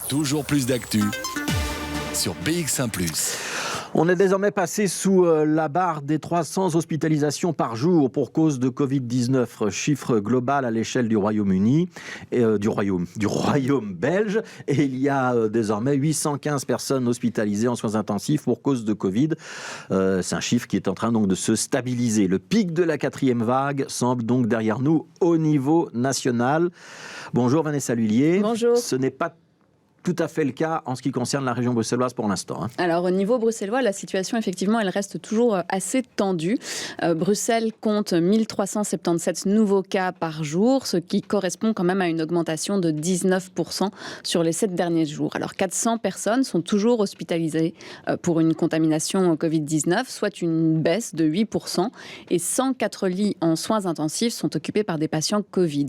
Toujours plus d'actu sur BX1 +. On est désormais passé sous la barre des 300 hospitalisations par jour pour cause de Covid-19, chiffre global à l'échelle du Royaume-Uni, du Royaume belge. Et il y a désormais 815 personnes hospitalisées en soins intensifs pour cause de Covid. C'est un chiffre qui est en train donc de se stabiliser. Le pic de la 4e vague semble donc derrière nous au niveau national. Bonjour Vanessa Lhuillier. Bonjour. Ce n'est pas tout à fait le cas en ce qui concerne la région bruxelloise pour l'instant. Alors au niveau bruxellois, la situation effectivement elle reste toujours assez tendue. Bruxelles compte 1377 nouveaux cas par jour, ce qui correspond quand même à une augmentation de 19% sur les 7 derniers jours. Alors 400 personnes sont toujours hospitalisées pour une contamination au Covid-19, soit une baisse de 8%, et 104 lits en soins intensifs sont occupés par des patients Covid.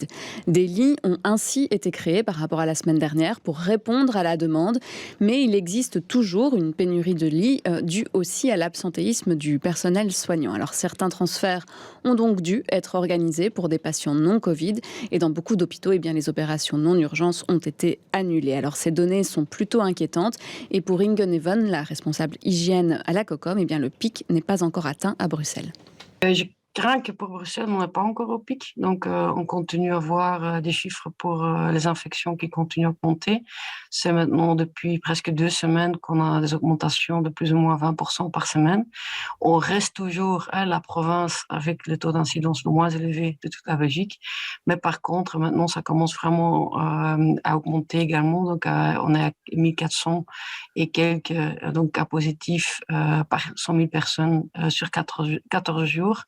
Des lits ont ainsi été créés par rapport à la semaine dernière pour répondre à la demande, mais il existe toujours une pénurie de lits due aussi à l'absentéisme du personnel soignant. Alors certains transferts ont donc dû être organisés pour des patients non Covid et dans beaucoup d'hôpitaux, les opérations non urgences ont été annulées. Alors ces données sont plutôt inquiétantes et pour Inge Neven, la responsable hygiène à la COCOM, le pic n'est pas encore atteint à Bruxelles. Je crains que pour Bruxelles, on n'est pas encore au pic. Donc, on continue à voir des chiffres pour les infections qui continuent à augmenter. C'est maintenant depuis presque 2 semaines qu'on a des augmentations de plus ou moins 20% par semaine. On reste toujours la province avec le taux d'incidence le moins élevé de toute la Belgique. Mais par contre, maintenant, ça commence vraiment à augmenter également. Donc, on est à 1400 et quelques cas positifs par 100 000 personnes sur 14 jours.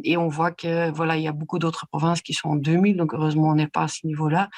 Et on voit que il y a beaucoup d'autres provinces qui sont en 2000, donc heureusement on n'est pas à ce niveau-là.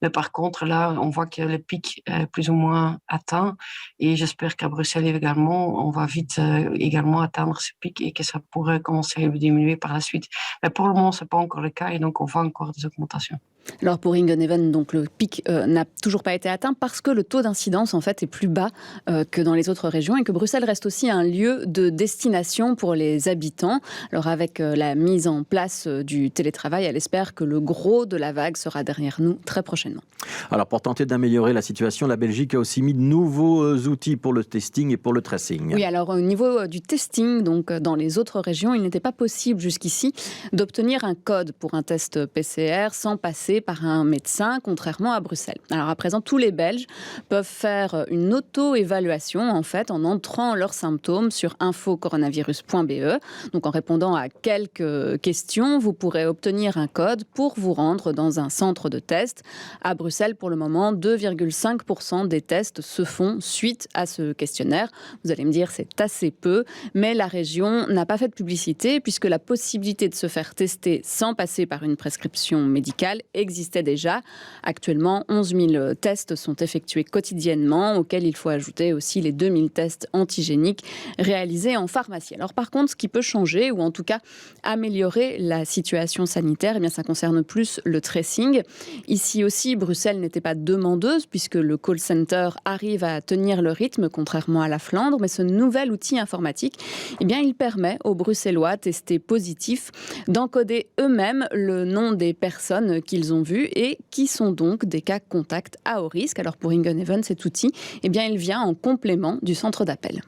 Mais par contre là, on voit que le pic est plus ou moins atteint et j'espère qu'à Bruxelles également, on va vite également atteindre ce pic et que ça pourrait commencer à diminuer par la suite. Mais pour le moment, c'est pas encore le cas et donc on voit encore des augmentations. Alors pour Inge Neven, donc le pic n'a toujours pas été atteint parce que le taux d'incidence en fait est plus bas que dans les autres régions et que Bruxelles reste aussi un lieu de destination pour les habitants. Alors avec la mise en place du télétravail, elle espère que le gros de la vague sera derrière nous très prochainement. Alors pour tenter d'améliorer la situation, la Belgique a aussi mis de nouveaux outils pour le testing et pour le tracing. Oui, alors au niveau du testing, donc dans les autres régions, il n'était pas possible jusqu'ici d'obtenir un code pour un test PCR sans passer par un médecin, contrairement à Bruxelles. Alors à présent, tous les Belges peuvent faire une auto-évaluation en entrant leurs symptômes sur infocoronavirus.be. Donc en répondant à quelques questions, vous pourrez obtenir un code pour vous rendre dans un centre de test. À Bruxelles, pour le moment, 2,5% des tests se font suite à ce questionnaire. Vous allez me dire, c'est assez peu, mais la région n'a pas fait de publicité puisque la possibilité de se faire tester sans passer par une prescription médicale existait déjà. Actuellement, 11 000 tests sont effectués quotidiennement, auxquels il faut ajouter aussi les 2 000 tests antigéniques réalisés en pharmacie. Alors par contre, ce qui peut changer, ou en tout cas améliorer la situation sanitaire, ça concerne plus le tracing. Ici aussi, Bruxelles n'était pas demandeuse, puisque le call center arrive à tenir le rythme, contrairement à la Flandre, mais ce nouvel outil informatique, il permet aux Bruxellois testés positifs d'encoder eux-mêmes le nom des personnes qu'ils ont vues et qui sont donc des cas contacts à haut risque. Alors pour Inge Neven, cet outil, il vient en complément du centre d'appel.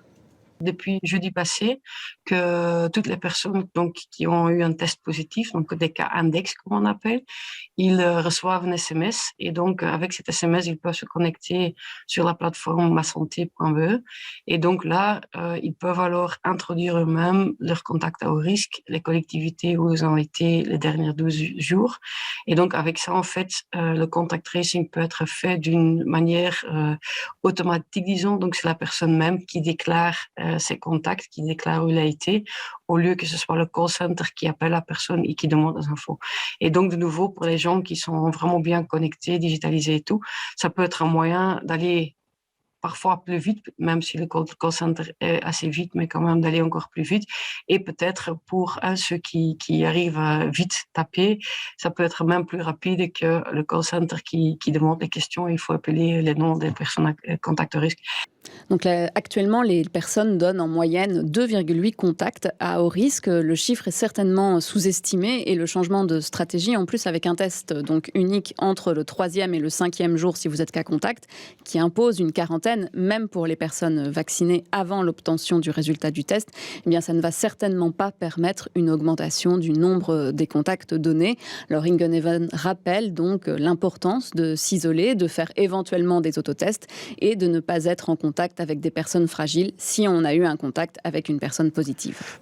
Depuis jeudi passé, que toutes les personnes qui ont eu un test positif, donc des cas index comme on appelle, ils reçoivent un SMS et donc avec cet SMS, ils peuvent se connecter sur la plateforme masanté.be et donc là, ils peuvent alors introduire eux-mêmes leurs contacts à haut risque, les collectivités où ils ont été les derniers 12 jours et donc avec ça, en fait, le contact tracing peut être fait d'une manière automatique, disons, donc c'est la personne même qui déclare ses contacts, qui déclarent où il a été, au lieu que ce soit le call center qui appelle la personne et qui demande des infos. Et donc, de nouveau, pour les gens qui sont vraiment bien connectés, digitalisés et tout, ça peut être un moyen d'aller parfois plus vite, même si le call center est assez vite, mais quand même d'aller encore plus vite. Et peut-être pour ceux qui arrivent à vite taper, ça peut être même plus rapide que le call center qui demande les questions. Il faut appeler les noms des personnes à contact risque. Donc là, actuellement, les personnes donnent en moyenne 2,8 contacts à haut risque. Le chiffre est certainement sous-estimé et le changement de stratégie, en plus avec un test donc unique entre le 3e et le 5e jour si vous êtes cas contact, qui impose une quarantaine, même pour les personnes vaccinées avant l'obtention du résultat du test, eh bien ça ne va certainement pas permettre une augmentation du nombre des contacts donnés. Alors Ingenhaven rappelle donc l'importance de s'isoler, de faire éventuellement des autotests et de ne pas être en contact avec des personnes fragiles si on a eu un contact avec une personne positive.